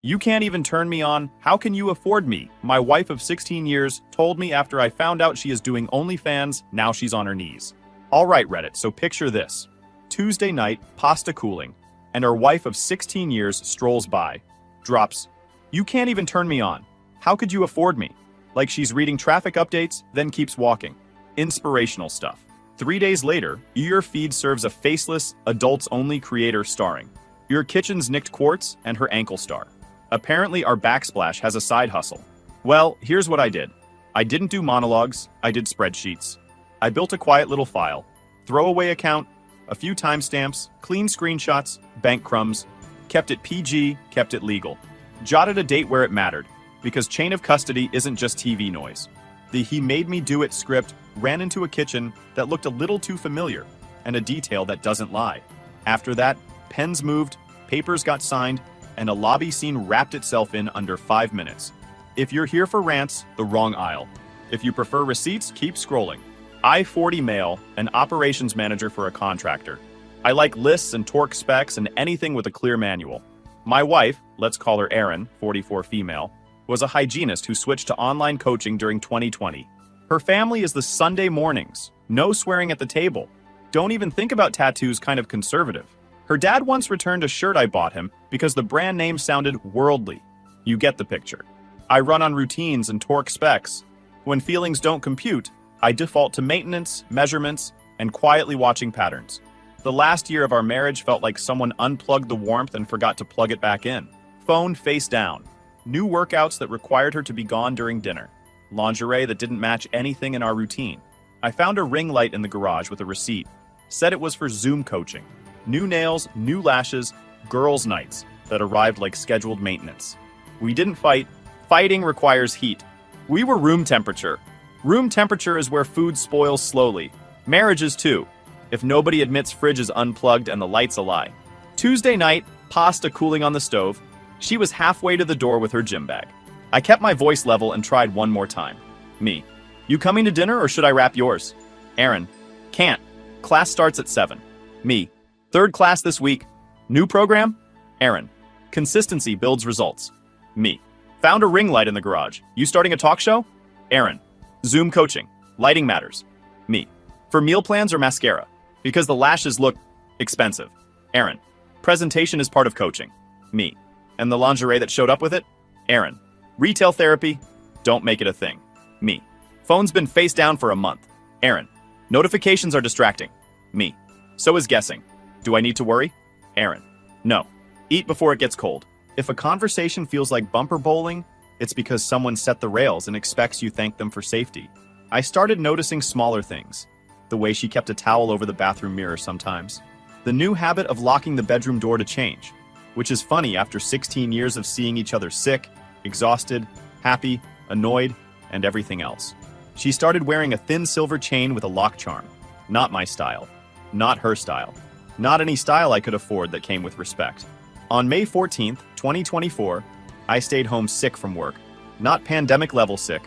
You can't even turn me on. How can you afford me? My wife of 16 years told me after I found out she is doing OnlyFans, now she's on her knees. All right, Reddit, so picture this. Tuesday night, pasta cooling, and her wife of 16 years strolls by, drops, "You can't even turn me on. How could you afford me?" Like she's reading traffic updates, then keeps walking. Inspirational stuff. 3 days later, your feed serves a faceless, adults-only creator starring Your Kitchen's Nicked Quartz and her ankle star. Apparently our backsplash has a side hustle. Well, here's what I did. I didn't do monologues, I did spreadsheets. I built a quiet little file, throwaway account, a few timestamps, clean screenshots, bank crumbs, kept it PG, kept it legal. Jotted a date where it mattered, because chain of custody isn't just TV noise. The "he made me do it" script ran into a kitchen that looked a little too familiar, and a detail that doesn't lie. After that, pens moved, papers got signed, and a lobby scene wrapped itself in under 5 minutes. If you're here for rants, the wrong aisle. If you prefer receipts, keep scrolling. I-40 male, an operations manager for a contractor. I like lists and torque specs and anything with a clear manual. My wife, let's call her Erin, 44 female, was a hygienist who switched to online coaching during 2020. Her family is the Sunday mornings, no swearing at the table. Don't even think about tattoos, kind of conservative. Her dad once returned a shirt I bought him because the brand name sounded worldly. You get the picture. I run on routines and torque specs. When feelings don't compute, I default to maintenance, measurements, and quietly watching patterns. The last year of our marriage felt like someone unplugged the warmth and forgot to plug it back in. Phone face down. New workouts that required her to be gone during dinner. Lingerie that didn't match anything in our routine. I found a ring light in the garage with a receipt. Said it was for Zoom coaching. New nails, new lashes, girls' nights that arrived like scheduled maintenance. We didn't fight. Fighting requires heat. We were room temperature. Room temperature is where food spoils slowly. Marriages too. If nobody admits fridge is unplugged and the light's a lie. Tuesday night, pasta cooling on the stove. She was halfway to the door with her gym bag. I kept my voice level and tried one more time. Me. You coming to dinner or should I wrap yours? Erin. Can't. Class starts at 7. Me. Third class this week. New program? Erin. Consistency builds results. Me. Found a ring light in the garage. You starting a talk show? Erin. Zoom coaching. Lighting matters. Me. For meal plans or mascara? Because the lashes look expensive. Erin. Presentation is part of coaching. Me. And the lingerie that showed up with it? Erin. Retail therapy? Don't make it a thing. Me. Phone's been face down for a month. Erin. Notifications are distracting. Me. So is guessing. Do I need to worry? Erin. No. Eat before it gets cold. If a conversation feels like bumper bowling, it's because someone set the rails and expects you thank them for safety. I started noticing smaller things. The way she kept a towel over the bathroom mirror sometimes. The new habit of locking the bedroom door to change, which is funny after 16 years of seeing each other sick, exhausted, happy, annoyed, and everything else. She started wearing a thin silver chain with a lock charm. Not my style. Not her style. Not any style I could afford that came with respect. On May 14th, 2024, I stayed home sick from work. Not pandemic-level sick,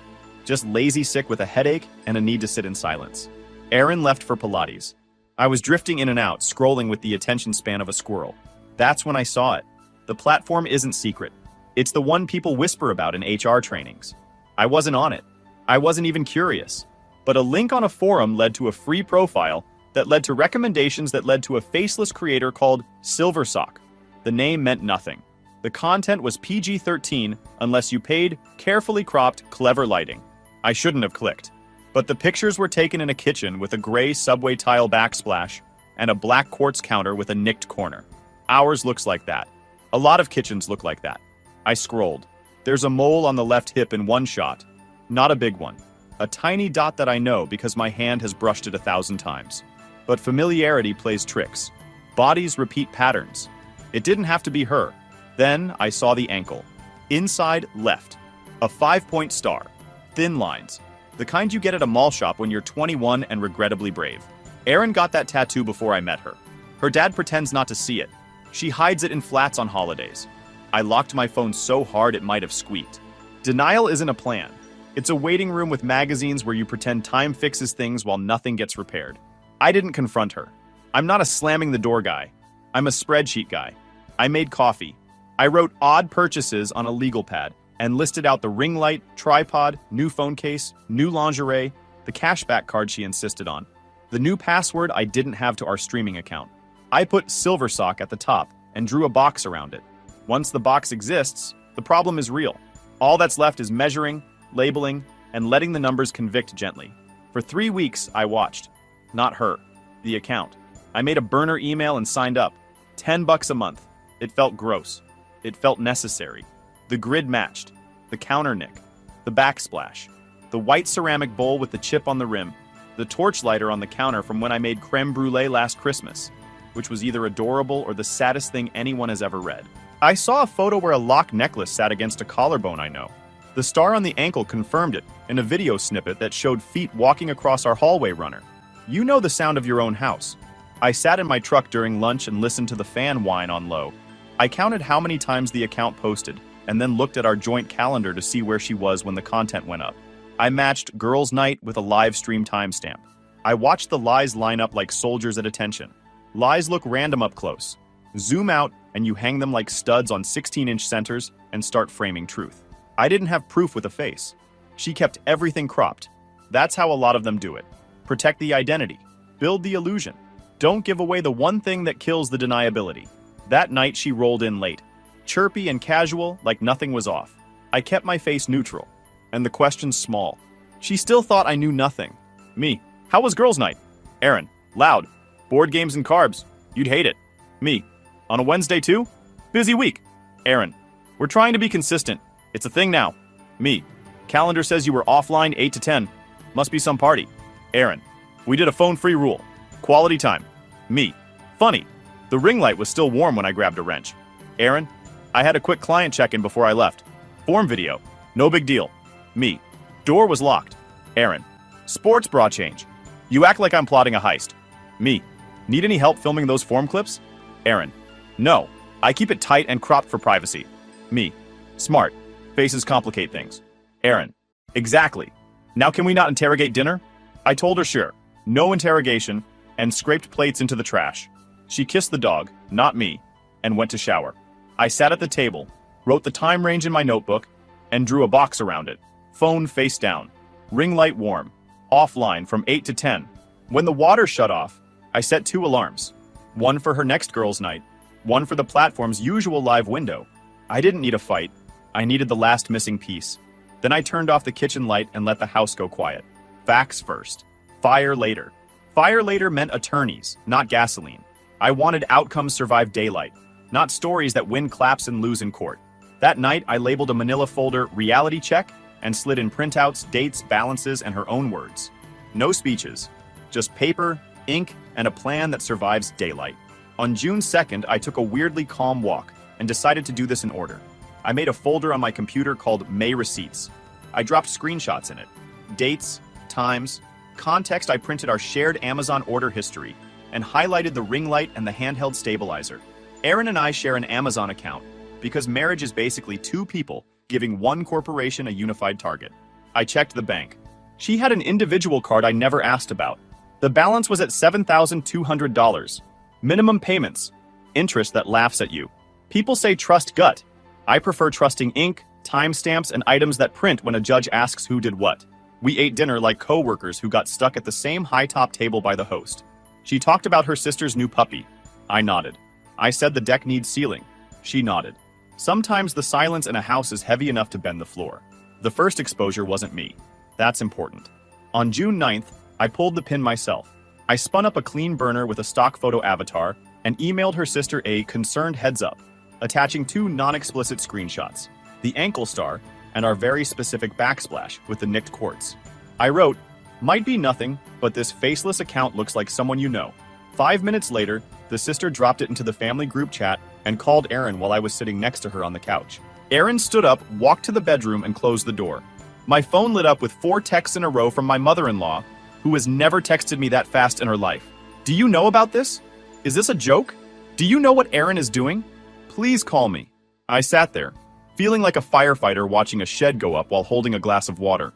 just lazy sick with a headache and a need to sit in silence. Erin left for Pilates. I was drifting in and out, scrolling with the attention span of a squirrel. That's when I saw it. The platform isn't secret. It's the one people whisper about in HR trainings. I wasn't on it. I wasn't even curious. But a link on a forum led to a free profile that led to recommendations that led to a faceless creator called Silversock. The name meant nothing. The content was PG-13 unless you paid carefully cropped, clever lighting. I shouldn't have clicked. But the pictures were taken in a kitchen with a gray subway tile backsplash and a black quartz counter with a nicked corner. Ours looks like that. A lot of kitchens look like that. I scrolled. There's a mole on the left hip in one shot. Not a big one. A tiny dot that I know because my hand has brushed it 1,000 times. But familiarity plays tricks. Bodies repeat patterns. It didn't have to be her. Then I saw the ankle. Inside left. A 5-point star. Thin lines. The kind you get at a mall shop when you're 21 and regrettably brave. Erin got that tattoo before I met her. Her dad pretends not to see it. She hides it in flats on holidays. I locked my phone so hard it might have squeaked. Denial isn't a plan. It's a waiting room with magazines where you pretend time fixes things while nothing gets repaired. I didn't confront her. I'm not a slamming the door guy. I'm a spreadsheet guy. I made coffee. I wrote odd purchases on a legal pad and listed out the ring light, tripod, new phone case, new lingerie, the cashback card she insisted on, the new password I didn't have to our streaming account. I put Silver Sock at the top and drew a box around it. Once the box exists, the problem is real. All that's left is measuring, labeling, and letting the numbers convict gently. For 3 weeks, I watched. Not her. The account. I made a burner email and signed up. $10 a month. It felt gross. It felt necessary. The grid matched. The counter nick. The backsplash. The white ceramic bowl with the chip on the rim. The torch lighter on the counter from when I made creme brulee last Christmas, which was either adorable or the saddest thing anyone has ever read. I saw a photo where a lock necklace sat against a collarbone I know. The star on the ankle confirmed it in a video snippet that showed feet walking across our hallway runner. You know the sound of your own house. I sat in my truck during lunch and listened to the fan whine on low. I counted how many times the account posted, and then looked at our joint calendar to see where she was when the content went up. I matched girls' night with a live stream timestamp. I watched the lies line up like soldiers at attention. Lies look random up close. Zoom out, and you hang them like studs on 16-inch centers and start framing truth. I didn't have proof with a face. She kept everything cropped. That's how a lot of them do it. Protect the identity. Build the illusion. Don't give away the one thing that kills the deniability. That night she rolled in late. Chirpy and casual, like nothing was off. I kept my face neutral, and the questions small. She still thought I knew nothing. Me. How was girls' night? Aaron. Loud. Board games and carbs. You'd hate it. Me. On a Wednesday too? Busy week. Aaron. We're trying to be consistent. It's a thing now. Me. Calendar says you were offline 8 to 10. Must be some party. Aaron. We did a phone-free rule. Quality time. Me. Funny. The ring light was still warm when I grabbed a wrench. Aaron. I had a quick client check-in before I left. Form video. No big deal. Me. Door was locked. Aaron. Sports bra change. You act like I'm plotting a heist. Me. Need any help filming those form clips? Aaron. No. I keep it tight and cropped for privacy. Me. Smart. Faces complicate things. Aaron. Exactly. Now can we not interrogate dinner? I told her sure. No interrogation, and scraped plates into the trash. She kissed the dog, not me, and went to shower. I sat at the table, wrote the time range in my notebook, and drew a box around it. Phone face down. Ring light warm. Offline from 8 to 10. When the water shut off, I set 2 alarms. One for her next girls' night, one for the platform's usual live window. I didn't need a fight. I needed the last missing piece. Then I turned off the kitchen light and let the house go quiet. Facts first. Fire later. Fire later meant attorneys, not gasoline. I wanted outcomes survive daylight, not stories that win claps and lose in court. That night, I labeled a manila folder reality check and slid in printouts, dates, balances, and her own words. No speeches, just paper, ink, and a plan that survives daylight. On June 2nd, I took a weirdly calm walk and decided to do this in order. I made a folder on my computer called May Receipts. I dropped screenshots in it. Dates, times, context. I printed our shared Amazon order history and highlighted the ring light and the handheld stabilizer. Aaron and I share an Amazon account because marriage is basically 2 people giving one corporation a unified target. I checked the bank. She had an individual card I never asked about. The balance was at $7,200. Minimum payments. Interest that laughs at you. People say trust gut. I prefer trusting ink, timestamps, and items that print when a judge asks who did what. We ate dinner like co-workers who got stuck at the same high-top table by the host. She talked about her sister's new puppy. I nodded. I said the deck needs sealing. She nodded. Sometimes the silence in a house is heavy enough to bend the floor. The first exposure wasn't me. That's important. On June 9th, I pulled the pin myself. I spun up a clean burner with a stock photo avatar and emailed her sister a concerned heads up, attaching 2 non-explicit screenshots, the ankle star and our very specific backsplash with the nicked quartz. I wrote, might be nothing, but this faceless account looks like someone you know. 5 minutes later, the sister dropped it into the family group chat and called Aaron while I was sitting next to her on the couch. Aaron stood up, walked to the bedroom, and closed the door. My phone lit up with 4 texts in a row from my mother-in-law, who has never texted me that fast in her life. Do you know about this? Is this a joke? Do you know what Aaron is doing? Please call me. I sat there, feeling like a firefighter watching a shed go up while holding a glass of water.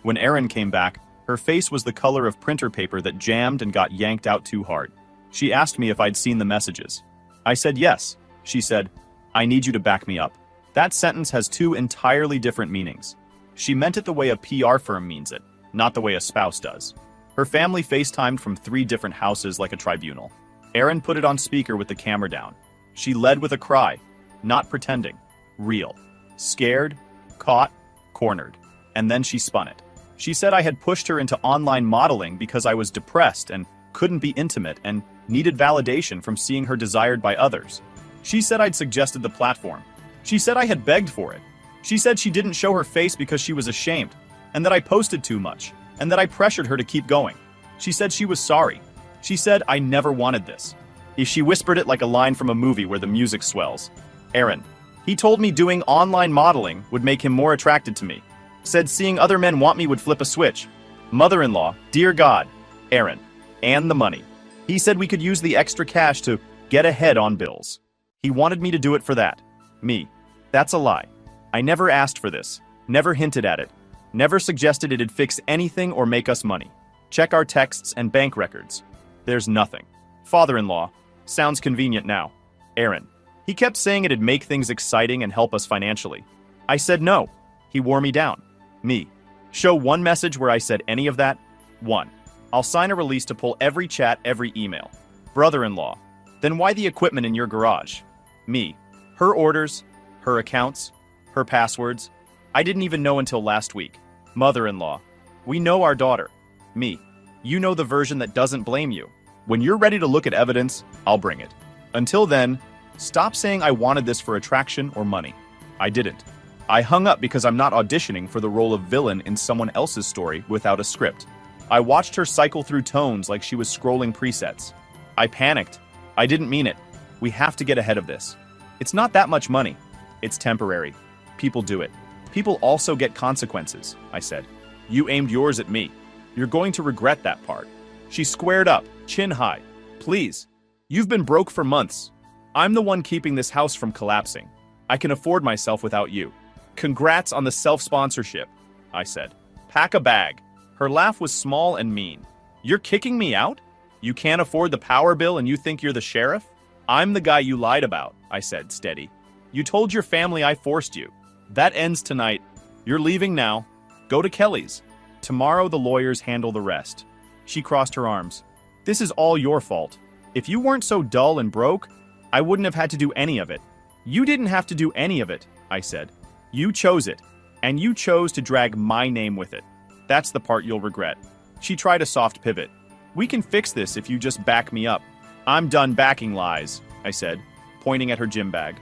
When Erin came back, her face was the color of printer paper that jammed and got yanked out too hard. She asked me if I'd seen the messages. I said yes. She said, I need you to back me up. That sentence has two entirely different meanings. She meant it the way a PR firm means it, not the way a spouse does. Her family FaceTimed from 3 different houses like a tribunal. Erin put it on speaker with the camera down. She led with a cry, not pretending, real. Scared, caught, cornered. And then she spun it. She said I had pushed her into online modeling because I was depressed and couldn't be intimate and needed validation from seeing her desired by others. She said I'd suggested the platform. She said I had begged for it. She said she didn't show her face because she was ashamed, and that I posted too much, and that I pressured her to keep going. She said she was sorry. She said I never wanted this. She whispered it like a line from a movie where the music swells. Erin. He told me doing online modeling would make him more attracted to me. Said seeing other men want me would flip a switch. Mother-in-law, dear God. Erin. And the money. He said we could use the extra cash to get ahead on bills. He wanted me to do it for that. Me. That's a lie. I never asked for this. Never hinted at it. Never suggested it'd fix anything or make us money. Check our texts and bank records. There's nothing. Father-in-law. Sounds convenient now. Erin. He kept saying it'd make things exciting and help us financially. I said no. He wore me down. Me. Show one message where I said any of that? 1. I'll sign a release to pull every chat, every email. Brother-in-law. Then why the equipment in your garage? Me. Her orders, her accounts, her passwords. I didn't even know until last week. Mother-in-law. We know our daughter. Me. You know the version that doesn't blame you. When you're ready to look at evidence, I'll bring it. Until then, stop saying I wanted this for attraction or money. I didn't. I hung up because I'm not auditioning for the role of villain in someone else's story without a script. I watched her cycle through tones like she was scrolling presets. I panicked. I didn't mean it. We have to get ahead of this. It's not that much money. It's temporary. People do it. People also get consequences, I said. You aimed yours at me. You're going to regret that part. She squared up, chin high. Please. You've been broke for months. I'm the one keeping this house from collapsing. I can afford myself without you. Congrats on the self-sponsorship, I said. Pack a bag. Her laugh was small and mean. You're kicking me out? You can't afford the power bill and you think you're the sheriff? I'm the guy you lied about, I said, steady. You told your family I forced you. That ends tonight. You're leaving now. Go to Kelly's. Tomorrow the lawyers handle the rest. She crossed her arms. This is all your fault. If you weren't so dull and broke, I wouldn't have had to do any of it. You didn't have to do any of it, I said. You chose it, and you chose to drag my name with it. That's the part you'll regret. She tried a soft pivot. We can fix this if you just back me up. I'm done backing lies, I said, pointing at her gym bag.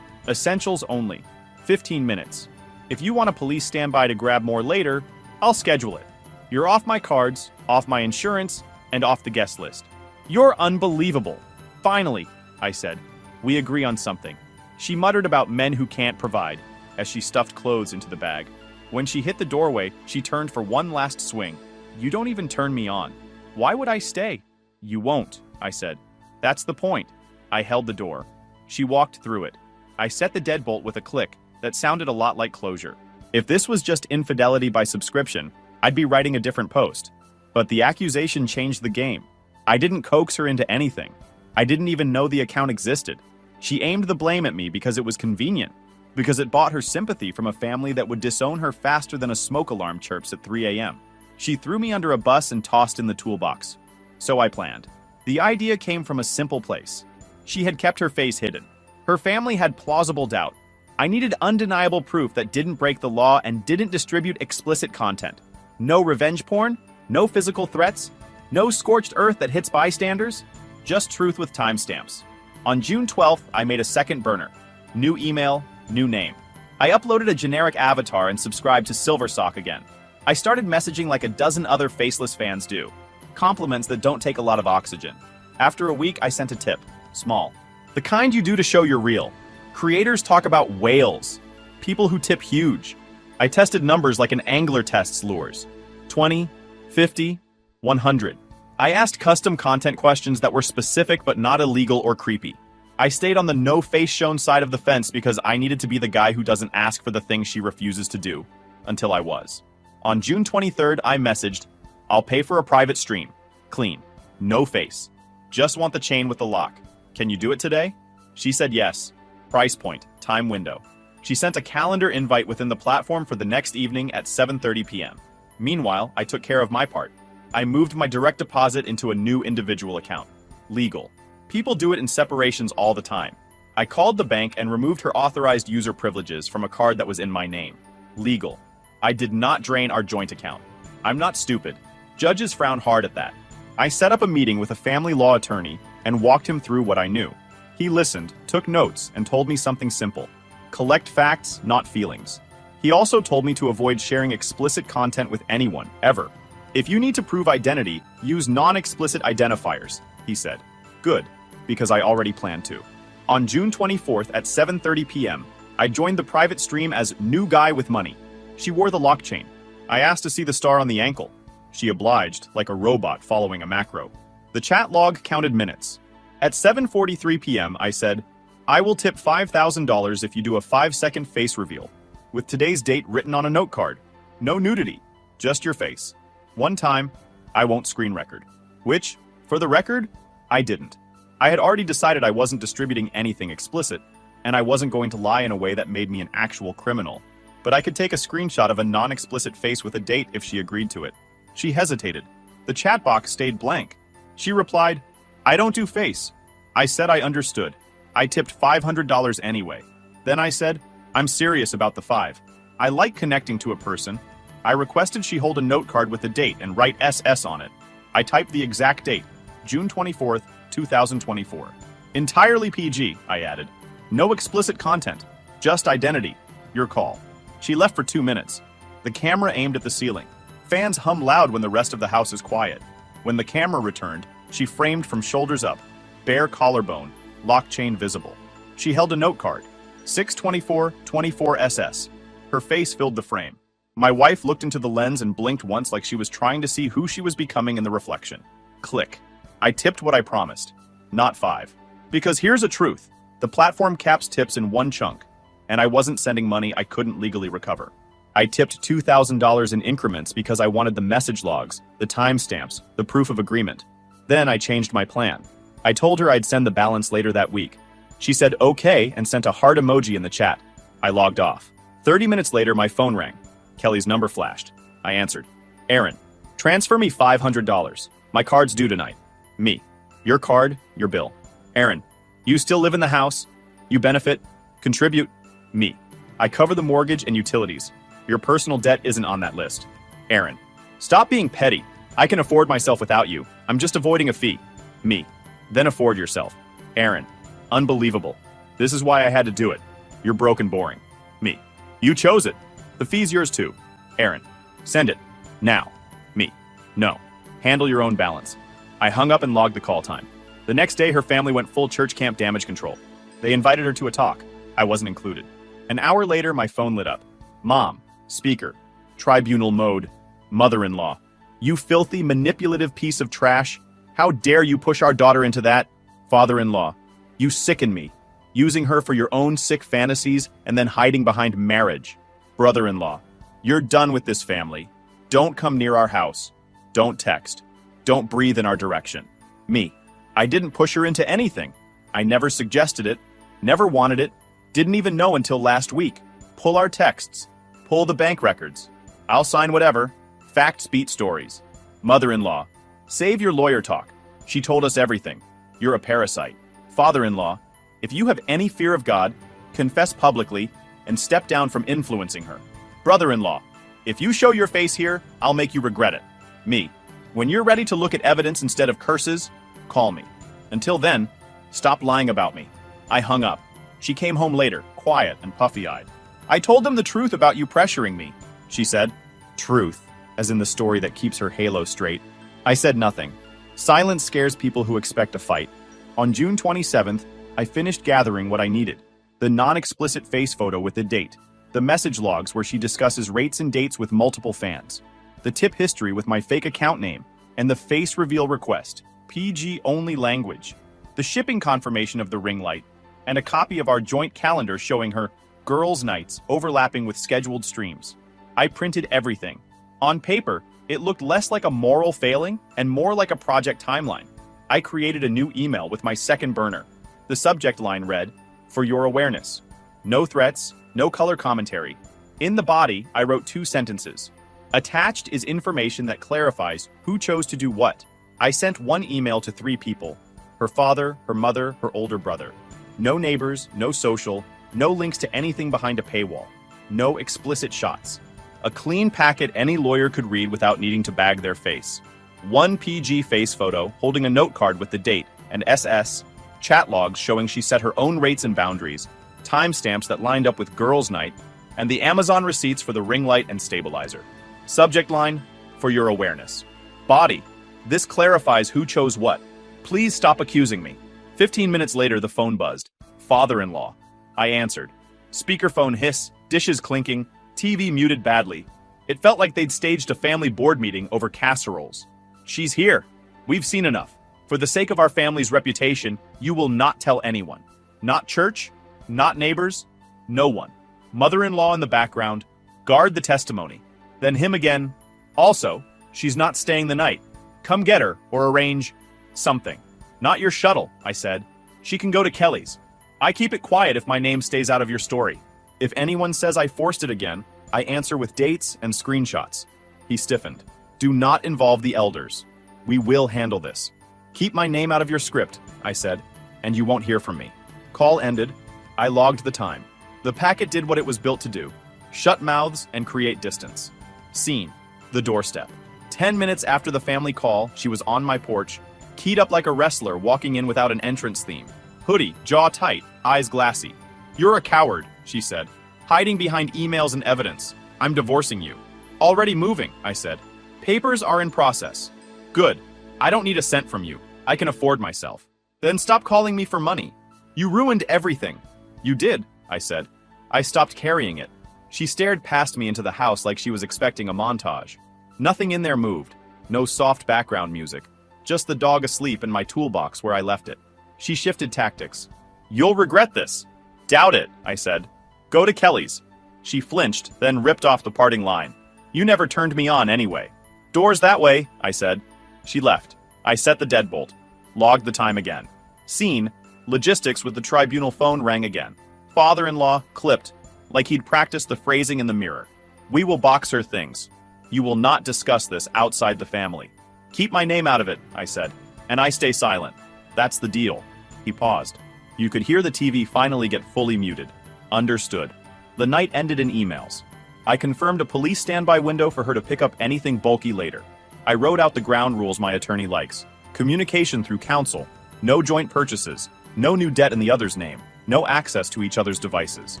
Essentials only. 15 minutes. If you want a police standby to grab more later, I'll schedule it. You're off my cards, off my insurance, and off the guest list. You're unbelievable. Finally, I said. We agree on something. She muttered about men who can't provide, as she stuffed clothes into the bag. When she hit the doorway, she turned for one last swing. You don't even turn me on. Why would I stay? You won't, I said. That's the point. I held the door. She walked through it. I set the deadbolt with a click that sounded a lot like closure. If this was just infidelity by subscription, I'd be writing a different post. But the accusation changed the game. I didn't coax her into anything. I didn't even know the account existed. She aimed the blame at me because it was convenient, because it bought her sympathy from a family that would disown her faster than a smoke alarm chirps at 3 a.m. She threw me under a bus and tossed in the toolbox. So I planned. The idea came from a simple place. She had kept her face hidden. Her family had plausible doubt. I needed undeniable proof that didn't break the law and didn't distribute explicit content. No revenge porn, no physical threats, no scorched earth that hits bystanders, just truth with timestamps. On June 12th, I made a second burner. New email, new name. I uploaded a generic avatar and subscribed to Silversock again. I started messaging like a dozen other faceless fans do. Compliments that don't take a lot of oxygen. After a week, I sent a tip. Small. The kind you do to show you're real. Creators talk about whales. People who tip huge. I tested numbers like an angler tests lures. 20, 50, 100. I asked custom content questions that were specific but not illegal or creepy. I stayed on the no face shown side of the fence because I needed to be the guy who doesn't ask for the things she refuses to do. Until I was. On June 23rd, I messaged, I'll pay for a private stream. Clean. No face. Just want the chain with the lock. Can you do it today? She said yes. Price point, time window. She sent a calendar invite within the platform for the next evening at 7:30 p.m. Meanwhile, I took care of my part. I moved my direct deposit into a new individual account. Legal. People do it in separations all the time. I called the bank and removed her authorized user privileges from a card that was in my name. Legal. I did not drain our joint account. I'm not stupid. Judges frown hard at that. I set up a meeting with a family law attorney and walked him through what I knew. He listened, took notes, and told me something simple. Collect facts, not feelings. He also told me to avoid sharing explicit content with anyone, ever. If you need to prove identity, use non-explicit identifiers, he said. Good, because I already planned to. On June 24th at 7:30 p.m., I joined the private stream as New Guy with Money. She wore the lock chain. I asked to see the star on the ankle. She obliged, like a robot following a macro. The chat log counted minutes. At 7:43 p.m., I said, I will tip $5,000 if you do a 5-second face reveal, with today's date written on a note card. No nudity, just your face. One time, I won't screen record. Which, for the record, I didn't. I had already decided I wasn't distributing anything explicit, and I wasn't going to lie in a way that made me an actual criminal. But I could take a screenshot of a non-explicit face with a date if she agreed to it. She hesitated. The chat box stayed blank. She replied, I don't do face. I said I understood. I tipped $500 anyway. Then I said, I'm serious about the 5. I like connecting to a person. I requested she hold a note card with the date and write SS on it. I typed the exact date, June 24th, 2024. Entirely PG, I added. No explicit content, just identity. Your call. She left for 2 minutes. The camera aimed at the ceiling. Fans hum loud when the rest of the house is quiet. When the camera returned, she framed from shoulders up, bare collarbone, lock chain visible. She held a note card, 624-24SS. Her face filled the frame. My wife looked into the lens and blinked once like she was trying to see who she was becoming in the reflection. Click. I tipped what I promised. Not 5. Because here's a truth. The platform caps tips in one chunk, and I wasn't sending money I couldn't legally recover. I tipped $2,000 in increments because I wanted the message logs, the timestamps, the proof of agreement. Then I changed my plan. I told her I'd send the balance later that week. She said okay and sent a heart emoji in the chat. I logged off. 30 minutes later, my phone rang. Kelly's number flashed. I answered. Aaron, transfer me $500. My card's due tonight. Me. Your card, your bill. Aaron, you still live in the house? You benefit? Contribute? Me. I cover the mortgage and utilities. Your personal debt isn't on that list. Aaron, stop being petty. I can afford myself without you. I'm just avoiding a fee. Me. Then afford yourself. Aaron, unbelievable. This is why I had to do it. You're broke and boring. Me. You chose it. The fee's yours too. Aaron, send it. Now. Me. No. Handle your own balance. I hung up and logged the call time. The next day, her family went full church camp damage control. They invited her to a talk. I wasn't included. An hour later, my phone lit up. Mom. Speaker. Tribunal mode. Mother-in-law. You filthy, manipulative piece of trash. How dare you push our daughter into that? Father-in-law. You sicken me. Using her for your own sick fantasies and then hiding behind marriage. Brother-in-law. You're done with this family. Don't come near our house. Don't text. Don't breathe in our direction. Me. I didn't push her into anything. I never suggested it. Never wanted it. Didn't even know until last week. Pull our texts. Pull the bank records. I'll sign whatever. Facts beat stories. Mother-in-law. Save your lawyer talk. She told us everything. You're a parasite. Father-in-law. If you have any fear of God, confess publicly and step down from influencing her. Brother-in-law. If you show your face here, I'll make you regret it. Me. When you're ready to look at evidence instead of curses, call me. Until then, stop lying about me. I hung up. She came home later, quiet and puffy-eyed. I told them the truth about you pressuring me. She said, truth, as in the story that keeps her halo straight. I said nothing. Silence scares people who expect a fight. On June 27th, I finished gathering what I needed. The non-explicit face photo with the date. The message logs where she discusses rates and dates with multiple fans. The tip history with my fake account name, and the face reveal request, PG-only language, the shipping confirmation of the ring light, and a copy of our joint calendar showing her girls' nights overlapping with scheduled streams. I printed everything. On paper, it looked less like a moral failing and more like a project timeline. I created a new email with my second burner. The subject line read, For your awareness. No threats, no color commentary. In the body, I wrote 2 sentences. Attached is information that clarifies who chose to do what. I sent 1 email to 3 people. Her father, her mother, her older brother. No neighbors, no social, no links to anything behind a paywall. No explicit shots. A clean packet any lawyer could read without needing to bag their face. 1 PG face photo holding a note card with the date and SS, chat logs showing she set her own rates and boundaries, timestamps that lined up with girls' night, and the Amazon receipts for the ring light and stabilizer. Subject line, for your awareness. Body, this clarifies who chose what. Please stop accusing me. 15 minutes later, the phone buzzed. Father-in-law. I answered. Speakerphone hiss, dishes clinking, TV muted badly. It felt like they'd staged a family board meeting over casseroles. She's here. We've seen enough. For the sake of our family's reputation, you will not tell anyone. Not church, not neighbors, no one. Mother-in-law in the background. Guard the testimony. Then him again. Also, she's not staying the night. Come get her or arrange something. Not your shuttle, I said. She can go to Kelly's. I keep it quiet if my name stays out of your story. If anyone says I forced it again, I answer with dates and screenshots. He stiffened. Do not involve the elders. We will handle this. Keep my name out of your script, I said, and you won't hear from me. Call ended. I logged the time. The packet did what it was built to do. Shut mouths and create distance. Scene. The doorstep. 10 minutes after the family call, she was on my porch, keyed up like a wrestler walking in without an entrance theme. Hoodie, jaw tight, eyes glassy. You're a coward, she said, hiding behind emails and evidence. I'm divorcing you. Already moving, I said. Papers are in process. Good. I don't need a cent from you. I can afford myself. Then stop calling me for money. You ruined everything. You did, I said. I stopped carrying it. She stared past me into the house like she was expecting a montage. Nothing in there moved. No soft background music. Just the dog asleep in my toolbox where I left it. She shifted tactics. You'll regret this. Doubt it, I said. Go to Kelly's. She flinched, then ripped off the parting line. You never turned me on anyway. Doors that way, I said. She left. I set the deadbolt. Logged the time again. Scene, logistics with the tribunal phone rang again. Father-in-law, clipped, like he'd practiced the phrasing in the mirror. We will box her things. You will not discuss this outside the family. Keep my name out of it, I said, and I stay silent. That's the deal. He paused. You could hear the TV finally get fully muted. Understood. The night ended in emails. I confirmed a police standby window for her to pick up anything bulky later. I wrote out the ground rules my attorney likes. Communication through counsel. No joint purchases. No new debt in the other's name. No access to each other's devices.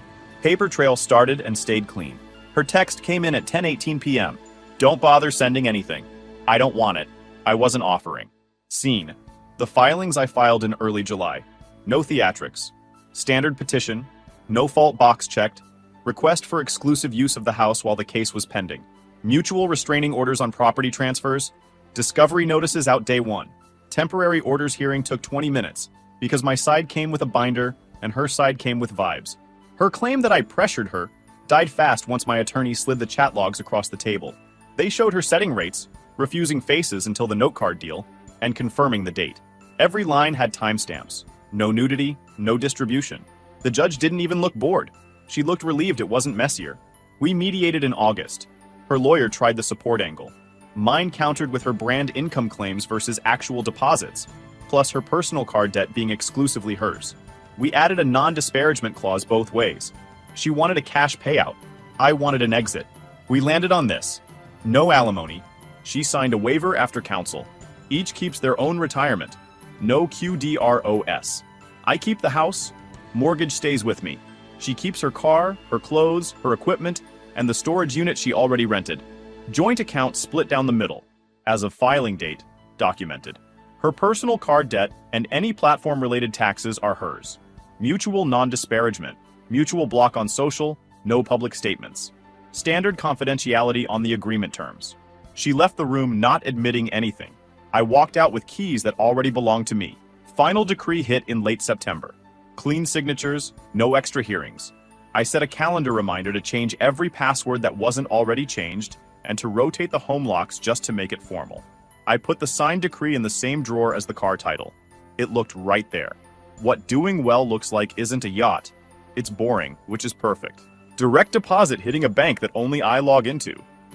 Paper trail started and stayed clean. Her text came in at 10:18 p.m. Don't bother sending anything. I don't want it. I wasn't offering. Scene. The filings I filed in early July. No theatrics. Standard petition. No fault box checked. Request for exclusive use of the house while the case was pending. Mutual restraining orders on property transfers. Discovery notices out day 1. Temporary orders hearing took 20 minutes because my side came with a binder and her side came with vibes. Her claim that I pressured her died fast once my attorney slid the chat logs across the table. They showed her setting rates, refusing faces until the note card deal, and confirming the date. Every line had timestamps. No nudity, no distribution. The judge didn't even look bored. She looked relieved it wasn't messier. We mediated in August. Her lawyer tried the support angle. Mine countered with her brand income claims versus actual deposits, plus her personal card debt being exclusively hers. We added a non-disparagement clause both ways. She wanted a cash payout. I wanted an exit. We landed on this. No alimony. She signed a waiver after counsel. Each keeps their own retirement. No QDROS. I keep the house. Mortgage stays with me. She keeps her car, her clothes, her equipment, and the storage unit she already rented. Joint account split down the middle. As of filing date, documented. Her personal card debt and any platform-related taxes are hers. Mutual non-disparagement. Mutual block on social. No public statements. Standard confidentiality on the agreement terms. She left the room not admitting anything. I walked out with keys that already belonged to me. Final decree hit in late September. Clean signatures, no extra hearings. I set a calendar reminder to change every password that wasn't already changed and to rotate the home locks just to make it formal. I put the signed decree in the same drawer as the car title. It looked right there. What doing well looks like isn't a yacht. It's boring, which is perfect. Direct deposit hitting a bank that only I log into.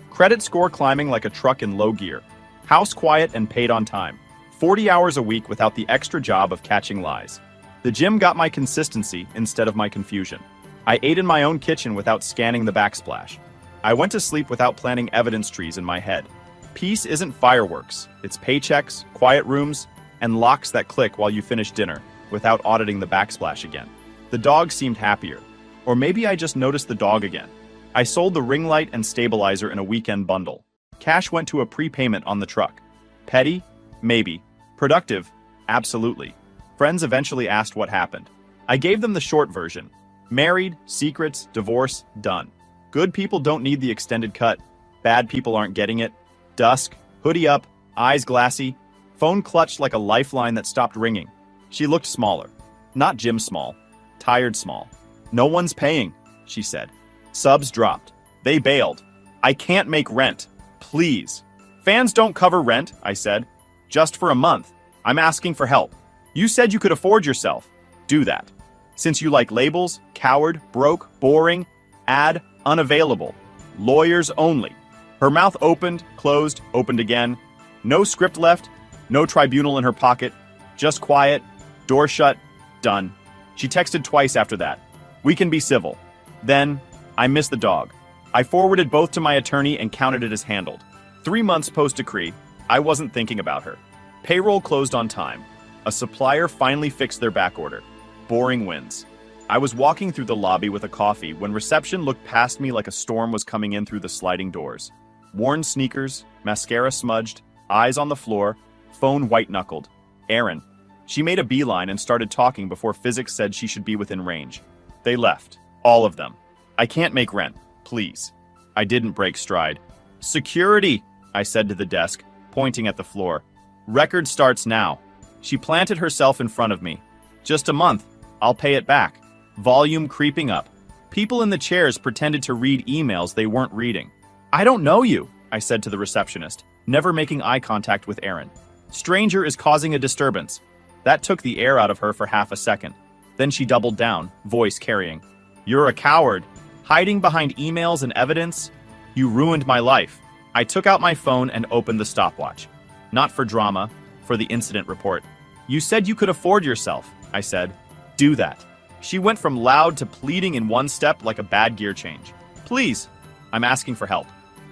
Credit score climbing like a truck in low gear. House quiet and paid on time. 40 hours a week without the extra job of catching lies. The gym got my consistency instead of my confusion. I ate in my own kitchen without scanning the backsplash. I went to sleep without planning evidence trees in my head. Peace isn't fireworks. It's paychecks, quiet rooms, and locks that click while you finish dinner without auditing the backsplash again. The dog seemed happier. Or maybe I just noticed the dog again. I sold the ring light and stabilizer in a weekend bundle. Cash went to a prepayment on the truck. Petty? Maybe. Productive? Absolutely. Friends eventually asked what happened. I gave them the short version. Married, secrets, divorce, done. Good people don't need the extended cut. Bad people aren't getting it. Dusk, hoodie up, eyes glassy. Phone clutched like a lifeline that stopped ringing. She looked smaller. Not gym small. Tired small. No one's paying, she said. Subs dropped. They bailed. I can't make rent. Please. Fans don't cover rent, I said. Just for a month. I'm asking for help. You said you could afford yourself. Do that. Since you like labels, coward, broke, boring, ad, unavailable. Lawyers only. Her mouth opened, closed, opened again. No script left. No tribunal in her pocket. Just quiet. Door shut. Done. She texted twice after that. We can be civil. Then, I miss the dog. I forwarded both to my attorney and counted it as handled. 3 months post-decree, I wasn't thinking about her. Payroll closed on time. A supplier finally fixed their backorder. Boring wins. I was walking through the lobby with a coffee when reception looked past me like a storm was coming in through the sliding doors. Worn sneakers, mascara smudged, eyes on the floor, phone white-knuckled. Erin. She made a beeline and started talking before physics said she should be within range. They left. All of them. I can't make rent. Please. I didn't break stride. Security, I said to the desk, pointing at the floor. Record starts now. She planted herself in front of me. Just a month. I'll pay it back. Volume creeping up. People in the chairs pretended to read emails they weren't reading. I don't know you, I said to the receptionist, never making eye contact with Erin. Stranger is causing a disturbance. That took the air out of her for half a second. Then she doubled down, voice carrying. You're a coward. Hiding behind emails and evidence? You ruined my life. I took out my phone and opened the stopwatch. Not for drama, for the incident report. You said you could afford yourself, I said. Do that. She went from loud to pleading in one step like a bad gear change. Please. I'm asking for help.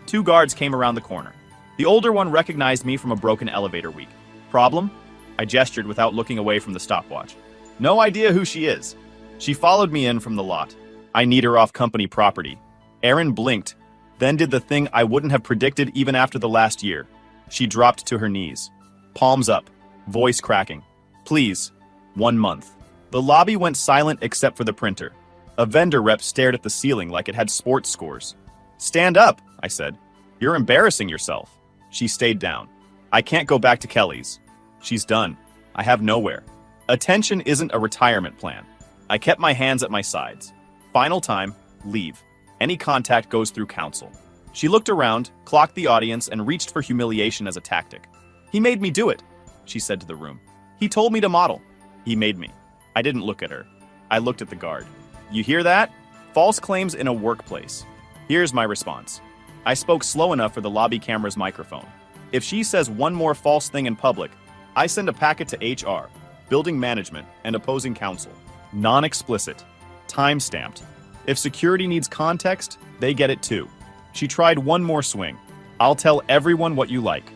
2 guards came around the corner. The older one recognized me from a broken elevator week. Problem? I gestured without looking away from the stopwatch. No idea who she is. She followed me in from the lot. I need her off company property. Erin blinked, then did the thing I wouldn't have predicted even after the last year. She dropped to her knees. Palms up, voice cracking. Please. 1 month. The lobby went silent except for the printer. A vendor rep stared at the ceiling like it had sports scores. Stand up, I said. You're embarrassing yourself. She stayed down. I can't go back to Kelly's. She's done. I have nowhere. Attention isn't a retirement plan. I kept my hands at my sides. Final time, leave. Any contact goes through counsel. She looked around, clocked the audience, and reached for humiliation as a tactic. He made me do it, she said to the room. He told me to model. He made me. I didn't look at her. I looked at the guard. You hear that? False claims in a workplace. Here's my response. I spoke slow enough for the lobby camera's microphone. If she says one more false thing in public, I send a packet to HR, building management, and opposing counsel. Non-explicit. Time-stamped. If security needs context, they get it too. She tried one more swing. I'll tell everyone what you like.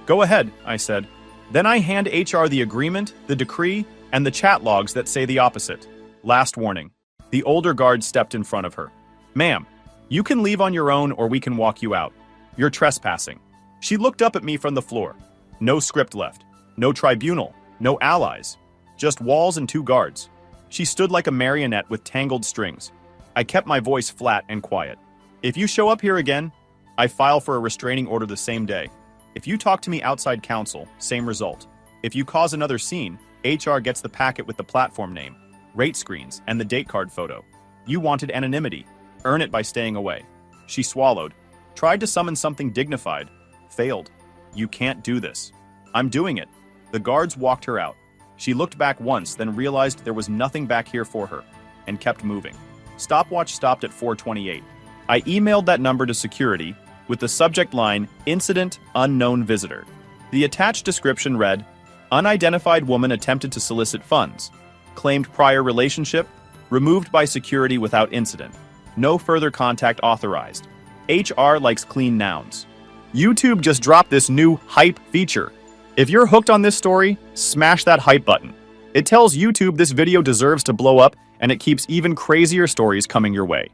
Go ahead, I said. Then I hand HR the agreement, the decree, and the chat logs that say the opposite. Last warning. The older guard stepped in front of her. Ma'am, you can leave on your own or we can walk you out. You're trespassing. She looked up at me from the floor. No script left. No tribunal. No allies. Just walls and 2 guards. She stood like a marionette with tangled strings. I kept my voice flat and quiet. If you show up here again, I file for a restraining order the same day. If you talk to me outside counsel, same result. If you cause another scene, HR gets the packet with the platform name, rate screens, and the date card photo. You wanted anonymity. Earn it by staying away. She swallowed. Tried to summon something dignified. Failed. You can't do this. I'm doing it. The guards walked her out. She looked back once, then realized there was nothing back here for her, and kept moving. Stopwatch stopped at 4:28. I emailed that number to security with the subject line, Incident Unknown Visitor. The attached description read, Unidentified woman attempted to solicit funds. Claimed prior relationship. Removed by security without incident. No further contact authorized. HR likes clean nouns. YouTube just dropped this new hype feature. If you're hooked on this story, smash that hype button. It tells YouTube this video deserves to blow up, and it keeps even crazier stories coming your way.